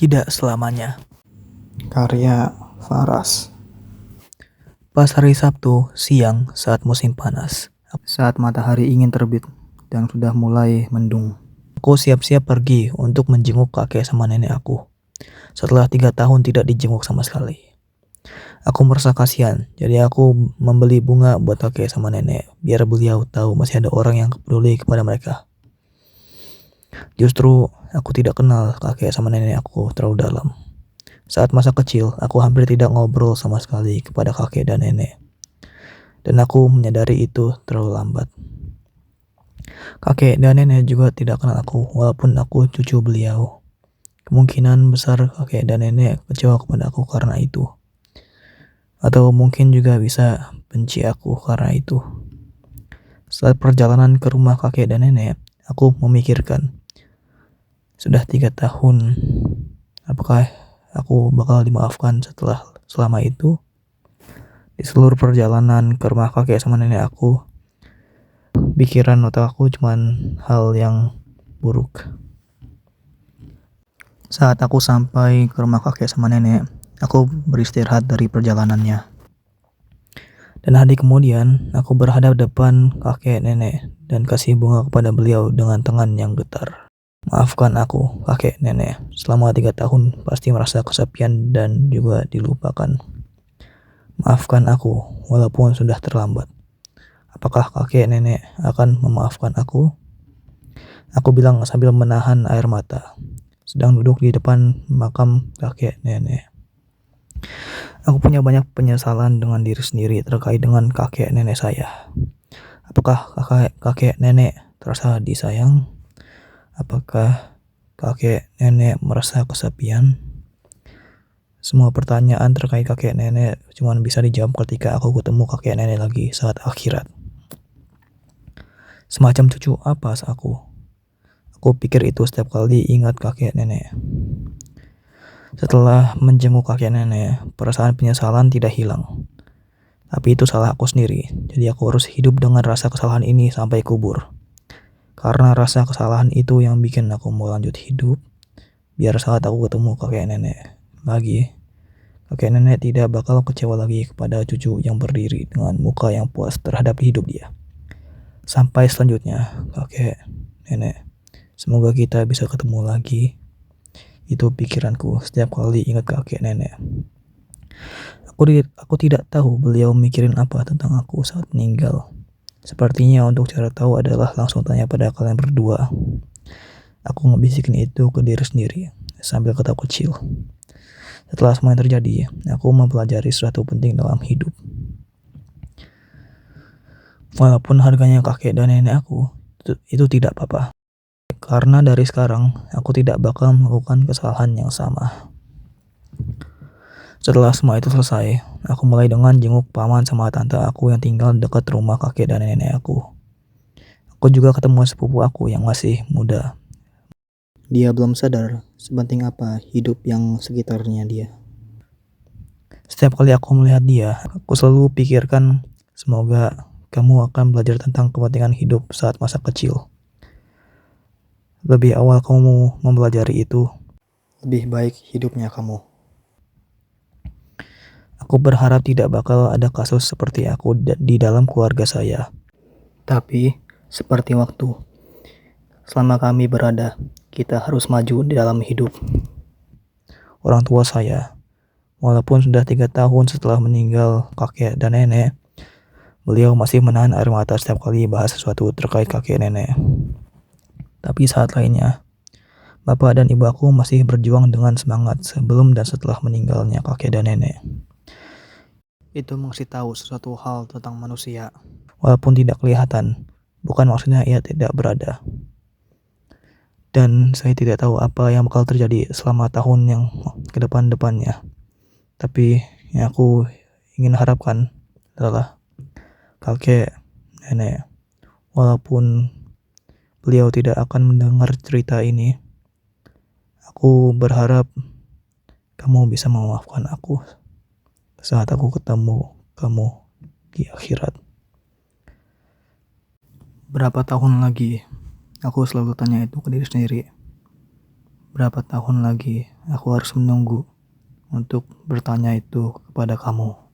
Tidak selamanya. Karya Faras. Pas hari Sabtu siang saat musim panas, Saat matahari ingin terbit dan sudah mulai mendung, aku siap-siap pergi untuk menjenguk kakek sama nenek aku. Setelah 3 tahun tidak dijenguk sama sekali. Aku merasa kasihan, jadi aku membeli bunga buat kakek sama nenek, biar beliau tahu masih ada orang yang peduli kepada mereka. Justru aku tidak kenal kakek sama nenek aku terlalu dalam. Saat masa kecil, aku hampir tidak ngobrol sama sekali kepada kakek dan nenek. Dan aku menyadari itu terlalu lambat. Kakek dan nenek juga tidak kenal aku, walaupun aku cucu beliau. Kemungkinan besar kakek dan nenek kecewa kepada aku karena itu. Atau mungkin juga bisa benci aku karena itu. Saat perjalanan ke rumah kakek dan nenek, aku memikirkan, sudah 3 tahun, apakah aku bakal dimaafkan selama itu? Di seluruh perjalanan ke rumah kakek sama nenek aku, pikiran otak aku cuman hal yang buruk. Saat aku sampai ke rumah kakek sama nenek, aku beristirahat dari perjalanannya. Dan hari kemudian, aku berhadap depan kakek nenek dan kasih bunga kepada beliau dengan tangan yang getar. Maafkan aku, kakek nenek. Selama 3 tahun pasti merasa kesepian dan juga dilupakan. Maafkan aku, walaupun sudah terlambat. Apakah kakek nenek akan memaafkan aku? Aku bilang sambil menahan air mata, sedang duduk di depan makam kakek nenek. Aku punya banyak penyesalan dengan diri sendiri terkait dengan kakek nenek saya. Apakah kakek nenek terasa disayang? Apakah kakek nenek merasa kesepian? Semua pertanyaan terkait kakek nenek cuma bisa dijawab ketika aku ketemu kakek nenek lagi saat akhirat. Semacam cucu apa aku? Aku pikir itu setiap kali ingat kakek nenek. Setelah menjenguk kakek nenek, perasaan penyesalan tidak hilang. Tapi itu salah aku sendiri, jadi aku harus hidup dengan rasa kesalahan ini sampai kubur. Karena rasa kesalahan itu yang bikin aku mau lanjut hidup, biar saat aku ketemu kakek nenek lagi, kakek nenek tidak bakal kecewa lagi kepada cucu yang berdiri dengan muka yang puas terhadap hidup dia. Sampai selanjutnya, kakek nenek, semoga kita bisa ketemu lagi. Itu pikiranku setiap kali ingat kakek nenek. Aku tidak tahu beliau mikirin apa tentang aku saat meninggal. Sepertinya untuk cara tahu adalah langsung tanya pada kalian berdua. Aku ngebisikin itu ke diri sendiri sambil ketawa kecil. Setelah semua yang terjadi, aku mempelajari sesuatu penting dalam hidup. Walaupun harganya kakek dan nenek aku, itu tidak apa-apa. Karena dari sekarang, aku tidak bakal melakukan kesalahan yang sama. Setelah semua itu selesai, aku mulai dengan jenguk paman sama tante aku yang tinggal dekat rumah kakek dan nenek aku. Aku juga ketemu sepupu aku yang masih muda. dia belum sadar sepenting apa hidup yang sekitarnya dia. Setiap kali aku melihat dia, aku selalu pikirkan, semoga kamu akan belajar tentang kepentingan hidup saat masa kecil. Lebih awal kamu mempelajari itu, Lebih baik hidupnya kamu. aku berharap tidak bakal ada kasus seperti aku di dalam keluarga saya. Tapi seperti waktu, selama kami berada, kita harus maju di dalam hidup. Orang tua saya, walaupun sudah 3 tahun setelah meninggal kakek dan nenek, beliau masih menahan air mata setiap kali bahas sesuatu terkait kakek nenek. Tapi saat lainnya, bapak dan ibu aku masih berjuang dengan semangat sebelum dan setelah meninggalnya kakek dan nenek. Itu mengasih tahu sesuatu hal tentang manusia. Walaupun tidak kelihatan, bukan maksudnya ia tidak berada. Dan saya tidak tahu apa yang bakal terjadi selama tahun yang ke depannya. Tapi yang aku ingin harapkan adalah kakek, nenek, walaupun beliau tidak akan mendengar cerita ini, aku berharap kamu bisa memaafkan aku saat aku ketemu kamu di akhirat. Berapa tahun lagi? Aku selalu tanya itu ke diri sendiri. Berapa tahun lagi aku harus menunggu untuk bertanya itu kepada kamu.